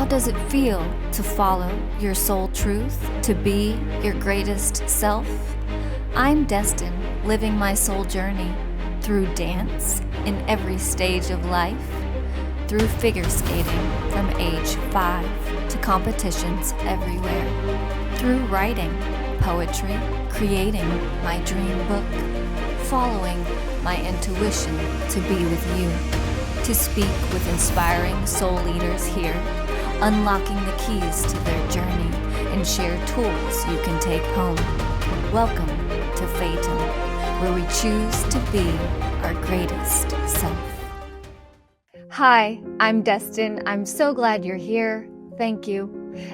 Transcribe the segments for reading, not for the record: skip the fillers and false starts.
How does it feel to follow your soul truth, to be your greatest self? I'm Destin, living my soul journey through dance in every stage of life, through figure skating from age 5 to competitions everywhere, through writing, poetry, creating my dream book, following my intuition to be with you, to speak with inspiring soul leaders here, unlocking the keys to their journey and share tools you can take home. Welcome to Fatum, where we choose to be our greatest self. Hi, I'm Destin. I'm so glad you're here. Thank you.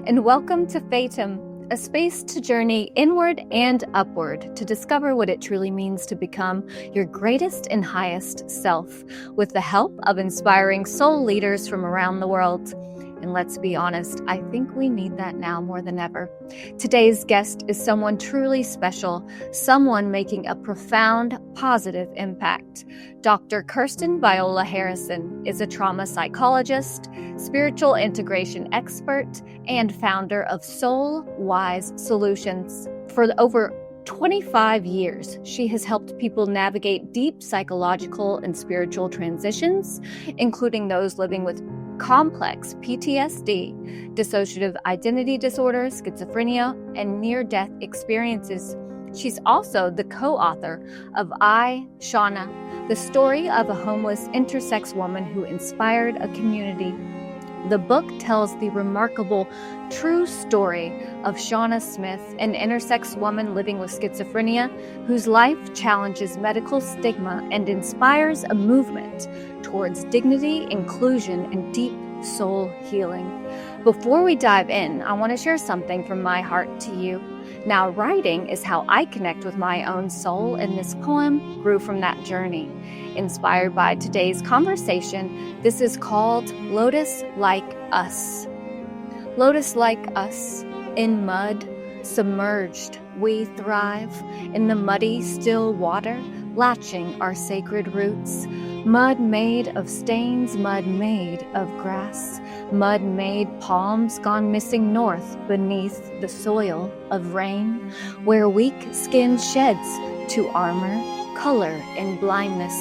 And welcome to Fatum, a space to journey inward and upward to discover what it truly means to become your greatest and highest self with the help of inspiring soul leaders from around the world. And let's be honest, I think we need that now more than ever. Today's guest is someone truly special, someone making a profound, positive impact. Dr. Kirsten Viola Harrison is a trauma psychologist, spiritual integration expert, and founder of Soul Wise Solutions. For over 25 years, she has helped people navigate deep psychological and spiritual transitions, including those living with complex PTSD, dissociative identity disorder, schizophrenia, and near-death experiences. She's also the co-author of I, Shauna, the story of a homeless intersex woman who inspired a community. The book tells the remarkable true story of Shauna Smith, an intersex woman living with schizophrenia whose life challenges medical stigma and inspires a movement towards dignity, inclusion, and deep soul healing. Before we dive in, I want to share something from my heart to you. Now, writing is how I connect with my own soul, and this poem grew from that journey. Inspired by today's conversation, this is called Lotus Like Us. Lotus like us, in mud, submerged, we thrive, in the muddy, still water, latching our sacred roots. Mud made of stains, mud made of grass, mud made palms gone missing north beneath the soil of rain, where weak skin sheds to armor, color in blindness,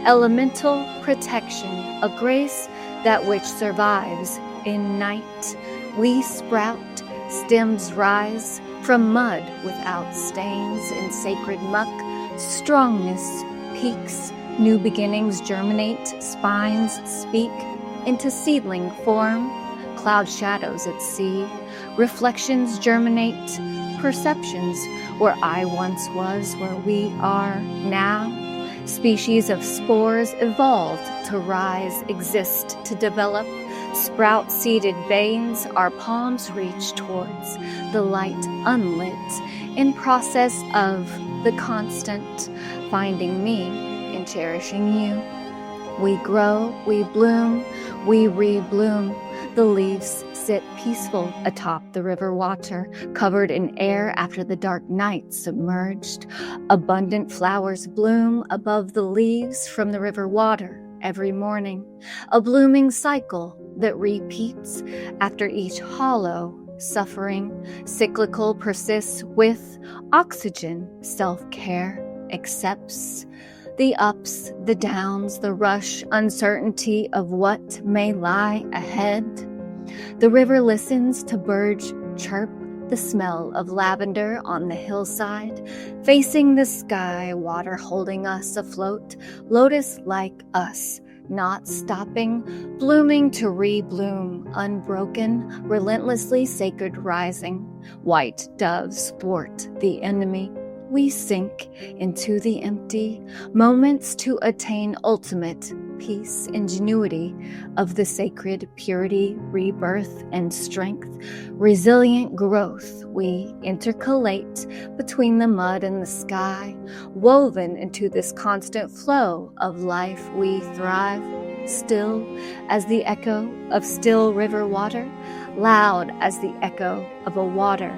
elemental protection, a grace that which survives in night. We sprout, stems rise from mud without stains in sacred muck, strongness peaks, new beginnings germinate, spines speak into seedling form, cloud shadows at sea, reflections germinate, perceptions where I once was, where we are now. Species of spores evolved to rise, exist, to develop, sprout seeded veins, our palms reach towards the light unlit, in process of the constant, finding me and cherishing you. We grow, we bloom, we rebloom. The leaves sit peaceful atop the river water, covered in air after the dark night submerged. Abundant flowers bloom above the leaves from the river water every morning, a blooming cycle that repeats after each hollow suffering. Cyclical persists with oxygen, self-care accepts the ups, the downs, the rush, uncertainty of what may lie ahead. The river listens to birds chirp, the smell of lavender on the hillside, facing the sky, water holding us afloat, lotus like us, not stopping, blooming to rebloom, unbroken, relentlessly sacred rising. White doves sport the enemy. We sink into the empty, moments to attain ultimate peace, ingenuity of the sacred purity, rebirth, and strength. Resilient growth, we intercalate between the mud and the sky, woven into this constant flow of life we thrive. Still as the echo of still river water, loud as the echo of a water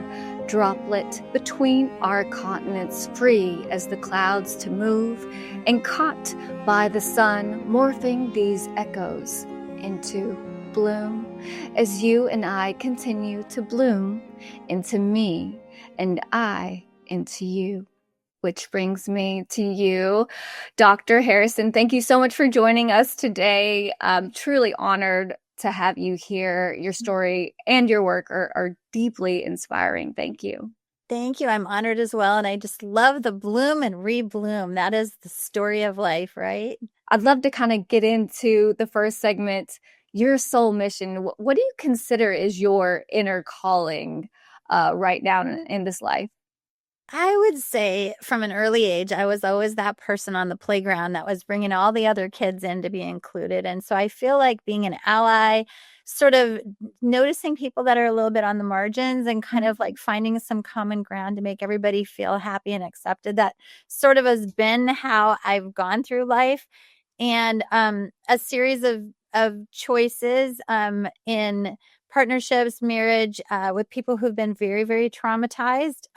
droplet between our continents, free as the clouds to move, and caught by the sun, morphing these echoes into bloom as you and I continue to bloom into me and I into you. Which brings me to you, Dr. Harrison. Thank you so much for joining us today. I'm truly honored to have you here. Your story and your work are deeply inspiring. Thank you. Thank you. I'm honored as well. And I just love the bloom and rebloom. That is the story of life, right? I'd love to kind of get into the first segment, your soul mission. What do you consider is your inner calling right now in this life? I would say from an early age, I was always that person on the playground that was bringing all the other kids in to be included. And so I feel like being an ally, sort of noticing people that are a little bit on the margins and kind of like finding some common ground to make everybody feel happy and accepted. That sort of has been how I've gone through life. And a series of choices in partnerships, marriage with people who've been very, very traumatized.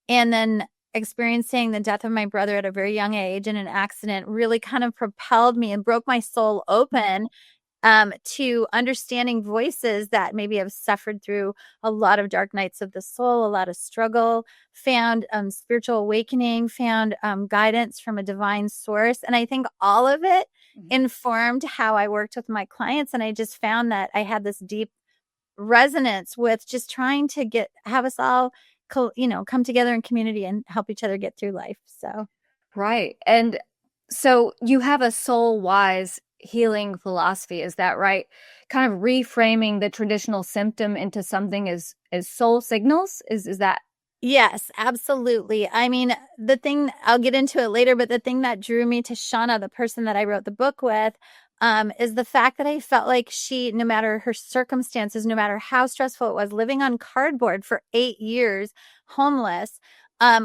And then experiencing the death of my brother at a very young age in an accident really kind of propelled me and broke my soul open to understanding voices that maybe have suffered through a lot of dark nights of the soul, a lot of struggle, found spiritual awakening, found guidance from a divine source. And I think all of it informed how I worked with my clients. And I just found that I had this deep resonance with just trying to have us all come together in community and help each other get through life. So right. And so you have a soul wise healing philosophy, is that right? Kind of reframing the traditional symptom into something as soul signals, is that? Yes, absolutely. I mean, the thing, I'll get into it later, but the thing that drew me to Shauna, the person that I wrote the book with, is the fact that I felt like she, no matter her circumstances, no matter how stressful it was, living on cardboard for 8 years, homeless,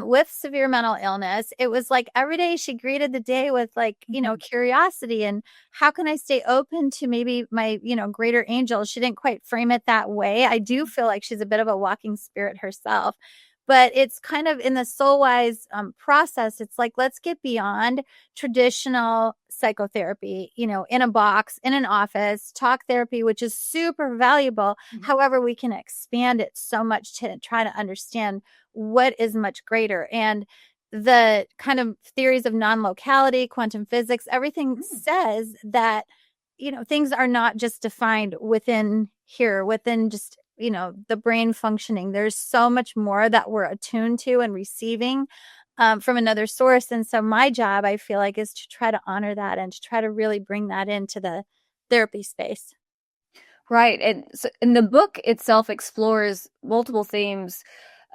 with severe mental illness, it was like every day she greeted the day with like, curiosity and how can I stay open to maybe my, greater angel. She didn't quite frame it that way. I do feel like she's a bit of a walking spirit herself. But it's kind of in the soul-wise process. It's like, let's get beyond traditional psychotherapy, in a box, in an office, talk therapy, which is super valuable. However, we can expand it so much to try to understand what is much greater. And the kind of theories of non-locality, quantum physics, everything says that, things are not just defined within here, within just the brain functioning. There's so much more that we're attuned to and receiving from another source. And so my job, I feel like, is to try to honor that and to try to really bring that into the therapy space. Right. And so, and the book itself explores multiple themes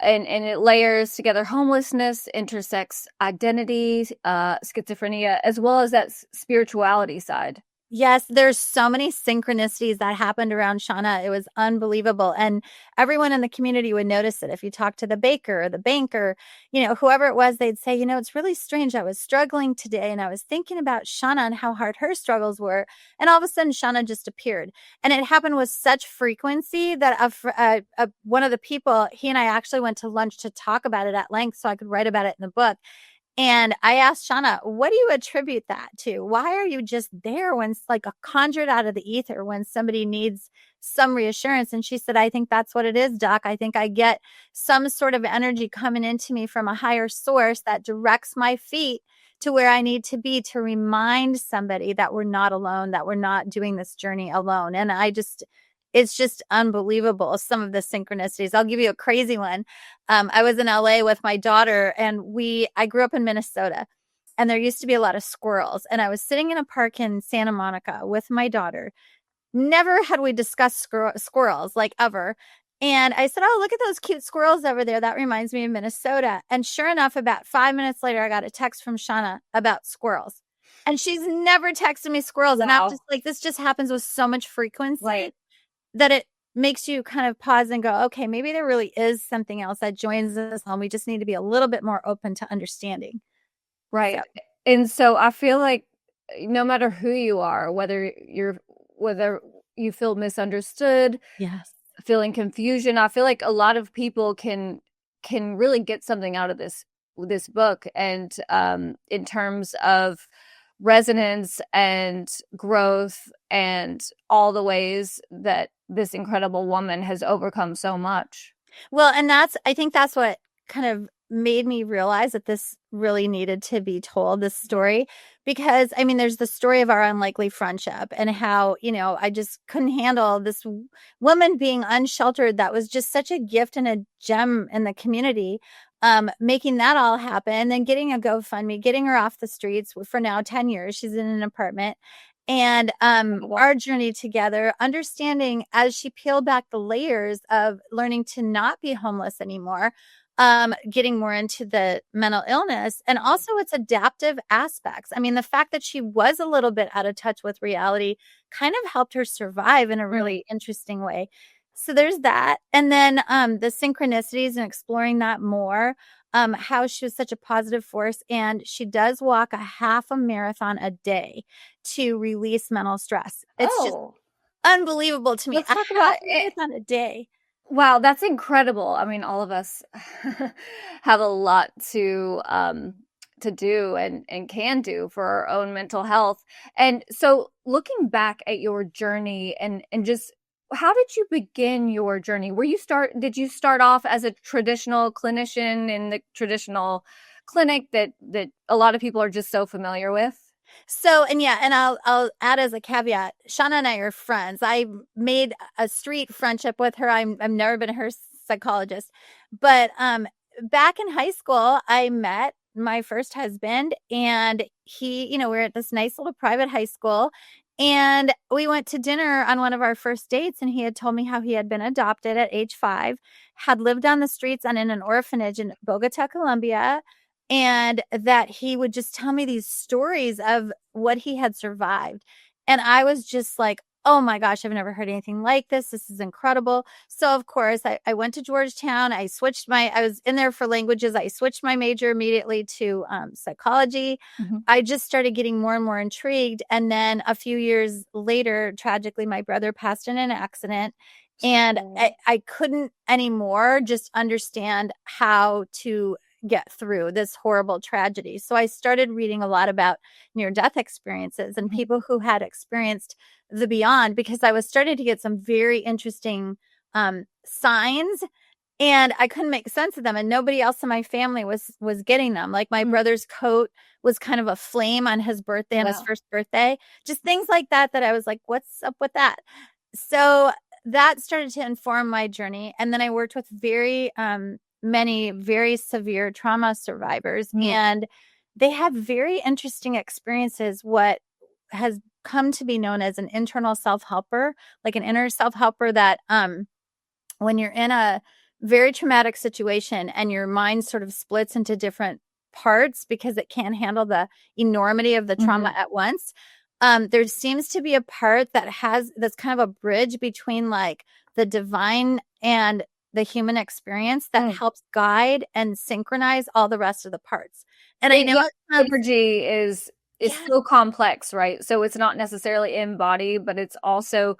and it layers together homelessness, intersex identity, schizophrenia, as well as that spirituality side. Yes, there's so many synchronicities that happened around Shauna. It was unbelievable. And everyone in the community would notice it. If you talk to the baker or the banker, whoever it was, they'd say, it's really strange. I was struggling today and I was thinking about Shauna and how hard her struggles were. And all of a sudden, Shauna just appeared. And it happened with such frequency that one of the people, he and I actually went to lunch to talk about it at length so I could write about it in the book. And I asked Shauna, what do you attribute that to? Why are you just there when it's like conjured out of the ether when somebody needs some reassurance? And she said, I think that's what it is, Doc. I think I get some sort of energy coming into me from a higher source that directs my feet to where I need to be to remind somebody that we're not alone, that we're not doing this journey alone. And it's just unbelievable, some of the synchronicities. I'll give you a crazy one. I was in LA with my daughter and I grew up in Minnesota and there used to be a lot of squirrels. And I was sitting in a park in Santa Monica with my daughter. Never had we discussed squirrels, like ever. And I said, oh, look at those cute squirrels over there. That reminds me of Minnesota. And sure enough, about 5 minutes later, I got a text from Shauna about squirrels. And she's never texted me squirrels. Wow. And I'm just like, this just happens with so much frequency. Right. That it makes you kind of pause and go, okay, maybe there really is something else that joins us and we just need to be a little bit more open to understanding. Right. So. And so I feel like no matter who you are, whether you feel misunderstood, yes, feeling confusion, I feel like a lot of people can really get something out of this book. And in terms of resonance and growth and all the ways that this incredible woman has overcome so much. Well, and I think that's what kind of made me realize that this really needed to be told, this story, because I mean, there's the story of our unlikely friendship and how, I just couldn't handle this woman being unsheltered. That was just such a gift and a gem in the community. Making that all happen, and then getting a GoFundMe, getting her off the streets for now 10 years. She's in an apartment. And our journey together, understanding as she peeled back the layers of learning to not be homeless anymore, getting more into the mental illness and also its adaptive aspects. I mean, the fact that she was a little bit out of touch with reality kind of helped her survive in a really interesting way. So there's that. And then the synchronicities and exploring that more, how she was such a positive force. And she does walk a half a marathon a day to release mental stress. It's just unbelievable to me. Let's talk about it on a day. Wow, that's incredible. I mean, all of us have a lot to do and can do for our own mental health. And so looking back at your journey and just how did you begin your journey? Did you start off as a traditional clinician in the traditional clinic that a lot of people are just so familiar with? So, and I'll add as a caveat, Shauna and I are friends. I made a street friendship with her. I've never been her psychologist, but back in high school, I met my first husband, and he, we were at this nice little private high school, and we went to dinner on one of our first dates, and he had told me how he had been adopted at age 5, had lived on the streets and in an orphanage in Bogota, Colombia, and that he would just tell me these stories of what he had survived. And I was just like, oh my gosh, I've never heard anything like this. This is incredible. So of course I went to Georgetown. I was in there for languages. I switched my major immediately to psychology. Mm-hmm. I just started getting more and more intrigued. And then a few years later, tragically, my brother passed in an accident. And I couldn't anymore just understand how to get through this horrible tragedy. So I started reading a lot about near-death experiences and people who had experienced the beyond, because I was starting to get some very interesting signs, and I couldn't make sense of them. And nobody else in my family was getting them. Like my brother's coat was kind of a flame on his birthday, on his first birthday. Just things like that I was like, what's up with that? So that started to inform my journey. And then I worked with many very severe trauma survivors, and they have very interesting experiences, what has come to be known as an internal self-helper, like an inner self-helper that when you're in a very traumatic situation and your mind sort of splits into different parts because it can't handle the enormity of the trauma at once, there seems to be a part that's kind of a bridge between like the divine and the human experience that helps guide and synchronize all the rest of the parts. And I know energy is so complex, right? So it's not necessarily in body, but it's also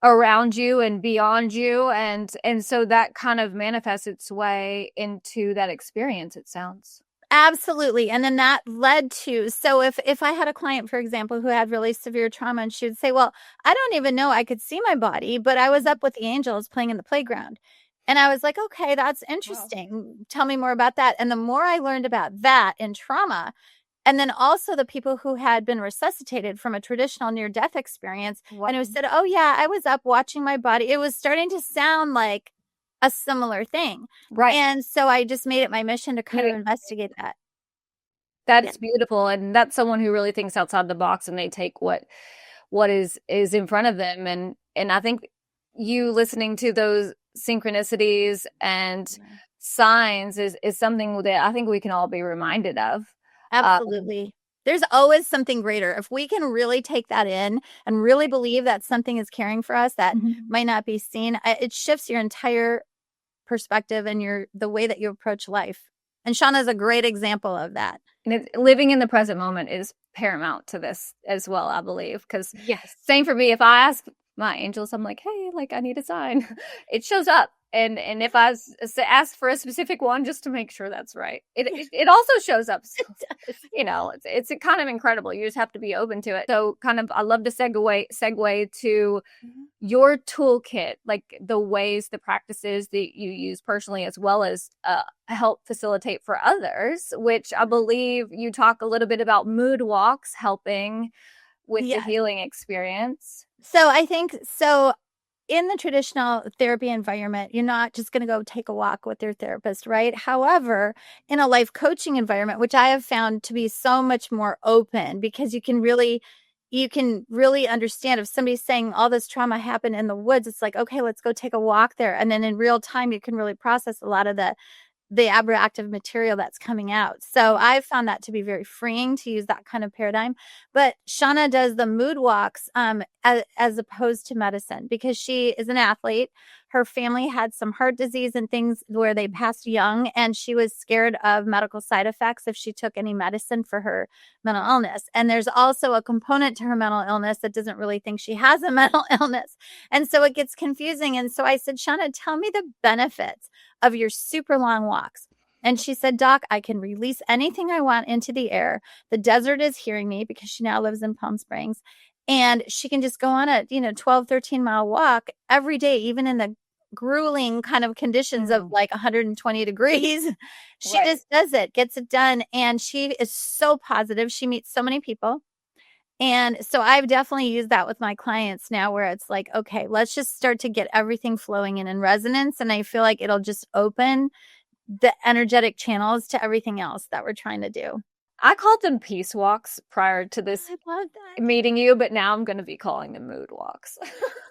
around you and beyond you. And so that kind of manifests its way into that experience, it sounds. Absolutely. And then that led to, so if I had a client, for example, who had really severe trauma, and she would say, well, I don't even know I could see my body, but I was up with the angels playing in the playground. And I was like, okay, that's interesting. Wow. Tell me more about that. And the more I learned about that in trauma, and then also the people who had been resuscitated from a traditional near-death experience, and who said, oh yeah, I was up watching my body. It was starting to sound like a similar thing. Right. And so I just made it my mission to kind of investigate that. That's beautiful. And that's someone who really thinks outside the box, and they take what is in front of them. And I think you listening to those synchronicities and signs is something that I think we can all be reminded of. Absolutely. There's always something greater. If we can really take that in and really believe that something is caring for us that might not be seen, it shifts your entire perspective and the way that you approach life. And Shauna is a great example of that. And living in the present moment is paramount to this as well, I believe. Because same for me. If I ask my angels, I'm like, hey, like I need a sign. It shows up. And if I ask for a specific one, just to make sure that's right. It also shows up. So, it's kind of incredible. You just have to be open to it. So kind of, I love to segue to your toolkit, like the ways, the practices that you use personally, as well as help facilitate for others, which I believe you talk a little bit about mood walks helping with the healing experience. So I think in the traditional therapy environment, you're not just going to go take a walk with your therapist, right? However, in a life coaching environment, which I have found to be so much more open, because you can really understand if somebody's saying all this trauma happened in the woods, it's like, okay, let's go take a walk there. And then in real time, you can really process a lot of the abreactive material that's coming out. So I've found that to be very freeing to use that kind of paradigm. But Shauna does the mood walks as opposed to medicine, because she is an athlete. Her family had some heart disease and things where they passed young, and she was scared of medical side effects if she took any medicine for her mental illness. And there's also a component to her mental illness that doesn't really think she has a mental illness. And so it gets confusing. And so I said, Shauna, tell me the benefits of your super long walks. And she said, Doc, I can release anything I want into the air. The desert is hearing me, because she now lives in Palm Springs. And she can just go on a 12, 13-mile walk every day, even in the grueling kind of conditions of like 120 degrees. She just does it, gets it done. And she is so positive. She meets so many people. And so I've definitely used that with my clients now, where it's like, okay, let's just start to get everything flowing in resonance. And I feel like it'll just open the energetic channels to everything else that we're trying to do. I called them peace walks prior to this meeting you, but now I'm going to be calling them mood walks.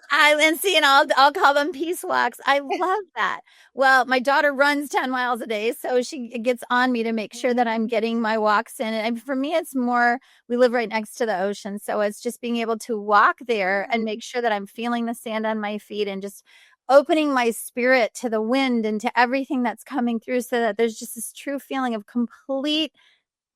I'll call them peace walks. I love that. Well, my daughter runs 10 miles a day, so she gets on me to make sure that I'm getting my walks in. And for me, it's more, we live right next to the ocean. So it's just being able to walk there and make sure that I'm feeling the sand on my feet and just opening my spirit to the wind and to everything that's coming through, so that there's just this true feeling of complete,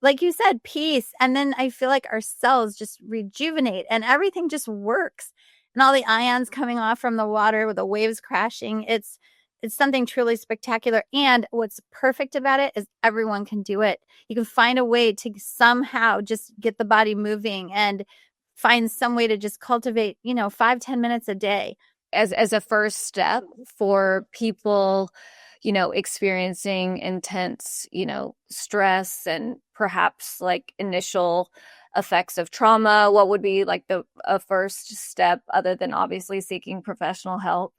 like you said, peace. And then I feel like our cells just rejuvenate and everything just works. And all the ions coming off from the water with the waves crashing. It's something truly spectacular. And what's perfect about it is everyone can do it. You can find a way to somehow just get the body moving and find some way to just cultivate, 5-10 minutes a day. As a first step for people, experiencing intense, stress and perhaps like initial effects of trauma, what would be like a first step, other than obviously seeking professional help?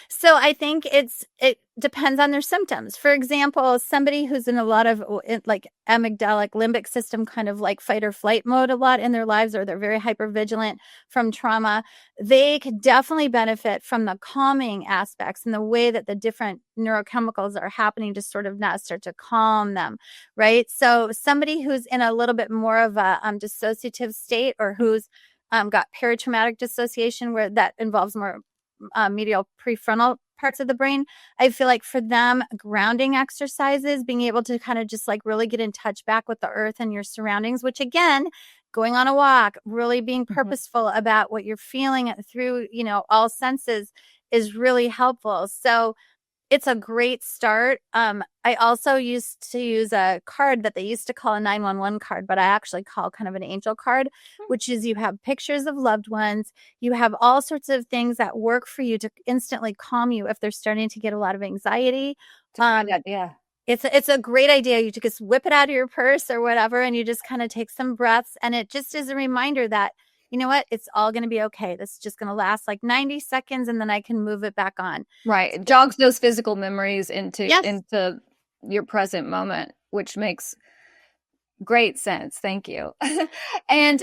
So I think it depends on their symptoms. For example, somebody who's in a lot of like amygdalic limbic system kind of like fight or flight mode a lot in their lives, or they're very hypervigilant from trauma, they could definitely benefit from the calming aspects and the way that the different neurochemicals are happening to sort of not start to calm them, right? So somebody who's in a little bit more of a dissociative state, or who's got paratraumatic dissociation, where that involves more medial prefrontal parts of the brain, I feel like for them, grounding exercises, being able to kind of just like really get in touch back with the earth and your surroundings, which again, going on a walk, really being purposeful about what you're feeling through, all senses is really helpful. So it's a great start. I also used to use a card that they used to call a 911 card, but I actually call kind of an angel card, which is you have pictures of loved ones. You have all sorts of things that work for you to instantly calm you if they're starting to get a lot of anxiety. Yeah. It's a great idea. You just whip it out of your purse or whatever, and you just kind of take some breaths. And it just is a reminder that, you know what? It's all going to be okay. This is just going to last like 90 seconds, and then I can move it back on. Right. It jogs those physical memories into your present moment, which makes great sense. Thank you. And,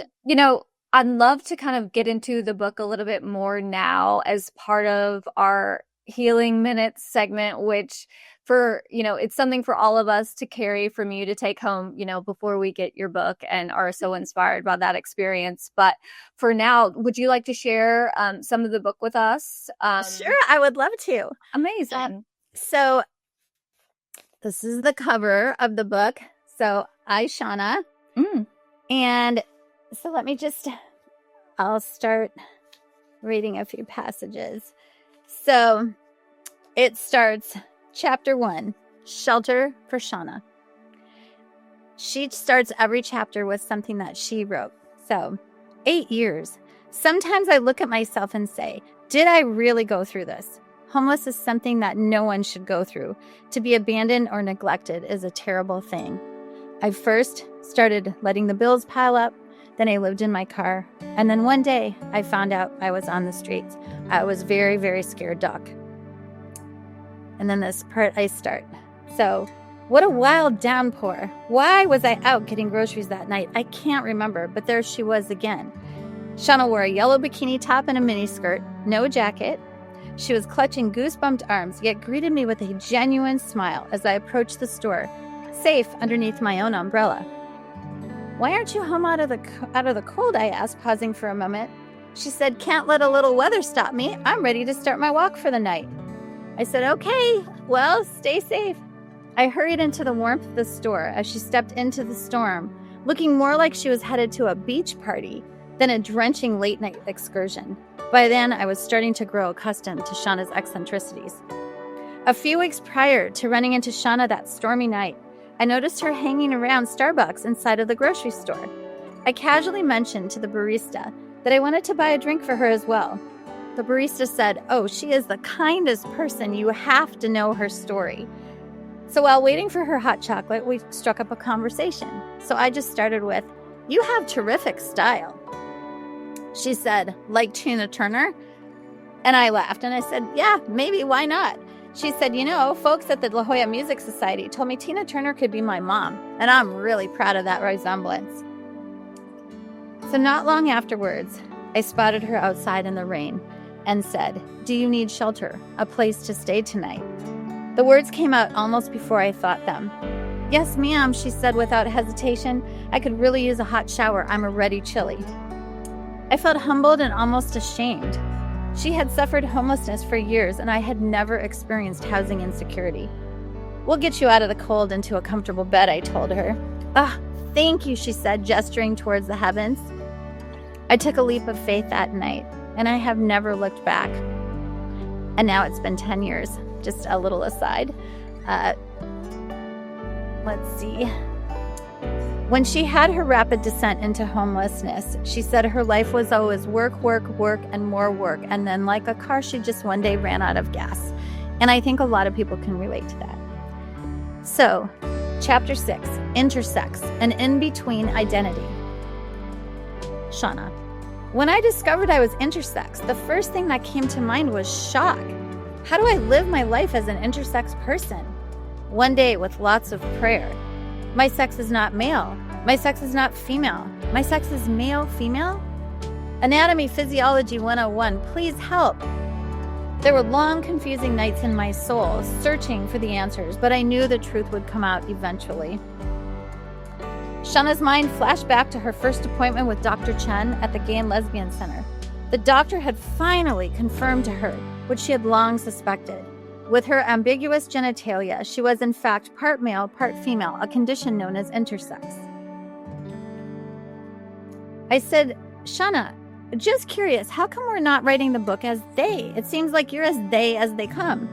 I'd love to kind of get into the book a little bit more now as part of our Healing Minutes segment, which it's something for all of us to carry from you to take home, before we get your book and are so inspired by that experience. But for now, would you like to share some of the book with us? Sure, I would love to. Amazing. So this is the cover of the book. So Shauna. And so I'll start reading a few passages. So It starts, chapter 1, Shelter for Shauna. She starts every chapter with something that she wrote. So, 8 years. Sometimes I look at myself and say, did I really go through this? Homeless is something that no one should go through. To be abandoned or neglected is a terrible thing. I first started letting the bills pile up. Then I lived in my car. And then one day I found out I was on the streets. I was very, very scared, Doc. And then this part I start. So, what a wild downpour. Why was I out getting groceries that night? I can't remember, but there she was again. Shauna wore a yellow bikini top and a miniskirt, no jacket. She was clutching goosebumped arms, yet greeted me with a genuine smile as I approached the store, safe underneath my own umbrella. Why aren't you home out of the cold? I asked, pausing for a moment. She said, can't let a little weather stop me. I'm ready to start my walk for the night. I said, okay, well, stay safe. I hurried into the warmth of the store as she stepped into the storm, looking more like she was headed to a beach party than a drenching late-night excursion. By then, I was starting to grow accustomed to Shauna's eccentricities. A few weeks prior to running into Shauna that stormy night, I noticed her hanging around Starbucks inside of the grocery store. I casually mentioned to the barista that I wanted to buy a drink for her as well. The barista said, oh, she is the kindest person. You have to know her story. So while waiting for her hot chocolate, we struck up a conversation. So I just started with, you have terrific style. She said, like Tina Turner? And I laughed and I said, yeah, maybe, why not? She said, you know, folks at the La Jolla Music Society told me Tina Turner could be my mom, and I'm really proud of that resemblance. So not long afterwards, I spotted her outside in the rain and said, do you need shelter, a place to stay tonight? The words came out almost before I thought them. Yes, ma'am, she said without hesitation. I could really use a hot shower. I'm already chilly. I felt humbled and almost ashamed. She had suffered homelessness for years, and I had never experienced housing insecurity. We'll get you out of the cold into a comfortable bed, I told her. Ah, thank you, she said, gesturing towards the heavens. I took a leap of faith that night, and I have never looked back. And now it's been 10 years. Just a little aside. Let's see. When she had her rapid descent into homelessness, she said her life was always work, work, work, and more work. And then like a car, she just one day ran out of gas. And I think a lot of people can relate to that. So, Chapter 6, Intersex, an in-between identity. Shauna. When I discovered I was intersex, the first thing that came to mind was shock. How do I live my life as an intersex person? One day with lots of prayer. My sex is not male. My sex is not female. My sex is male, female? Anatomy Physiology 101, please help. There were long, confusing nights in my soul, searching for the answers, but I knew the truth would come out eventually. Shauna's mind flashed back to her first appointment with Dr. Chen at the Gay and Lesbian Center. The doctor had finally confirmed to her what she had long suspected. With her ambiguous genitalia, she was in fact part male, part female, a condition known as intersex. I said, Shauna, just curious, how come we're not writing the book as they? It seems like you're as they as they come.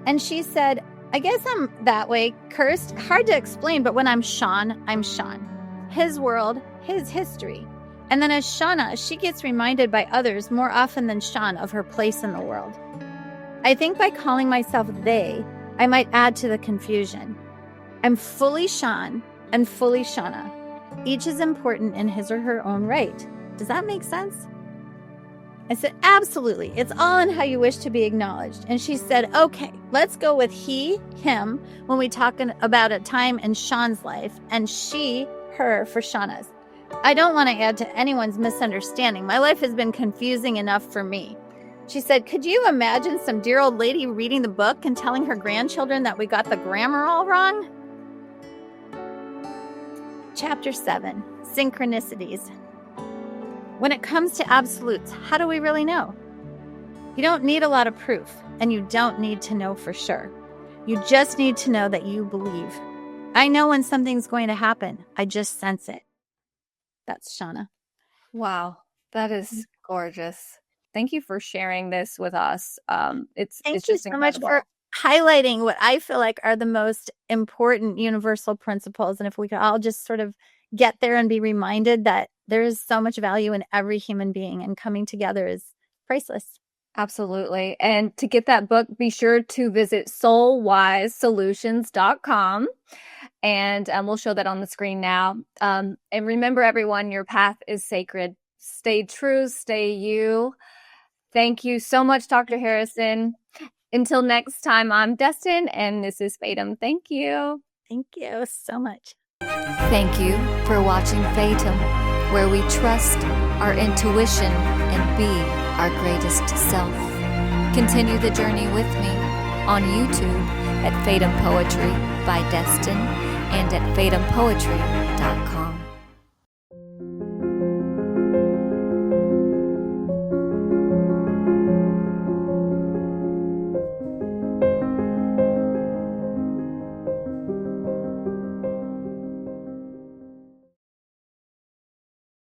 And she said, I guess I'm that way, Kirst. Hard to explain, but when I'm Sean, I'm Sean. His world, his history. And then as Shauna, she gets reminded by others more often than Sean of her place in the world. I think by calling myself they, I might add to the confusion. I'm fully Sean and fully Shauna. Each is important in his or her own right. Does that make sense? I said, absolutely. It's all in how you wish to be acknowledged. And she said, okay, let's go with he, him, when we talk about a time in Sean's life, and she, her for Shauna's. I don't want to add to anyone's misunderstanding. My life has been confusing enough for me. She said, could you imagine some dear old lady reading the book and telling her grandchildren that we got the grammar all wrong? Chapter 7, Synchronicities. When it comes to absolutes, how do we really know? You don't need a lot of proof, and you don't need to know for sure. You just need to know that you believe. I know when something's going to happen. I just sense it. That's Shauna. Wow, that is gorgeous. Thank you for sharing this with us. It's Thank just you so incredible. much for highlighting what I feel like are the most important universal principles. And if we could all just sort of get there and be reminded that there is so much value in every human being, and coming together is priceless. Absolutely. And to get that book, be sure to visit soulwisesolutions.com. And we'll show that on the screen now. And remember, everyone, your path is sacred. Stay true, stay you. Thank you so much, Dr. Harrison. Until next time, I'm Destin, and this is Fatum. Thank you. Thank you so much. Thank you for watching Fatum, where we trust our intuition and be our greatest self. Continue the journey with me on YouTube at Fatum Poetry by Destin and at fatumpoetry.com.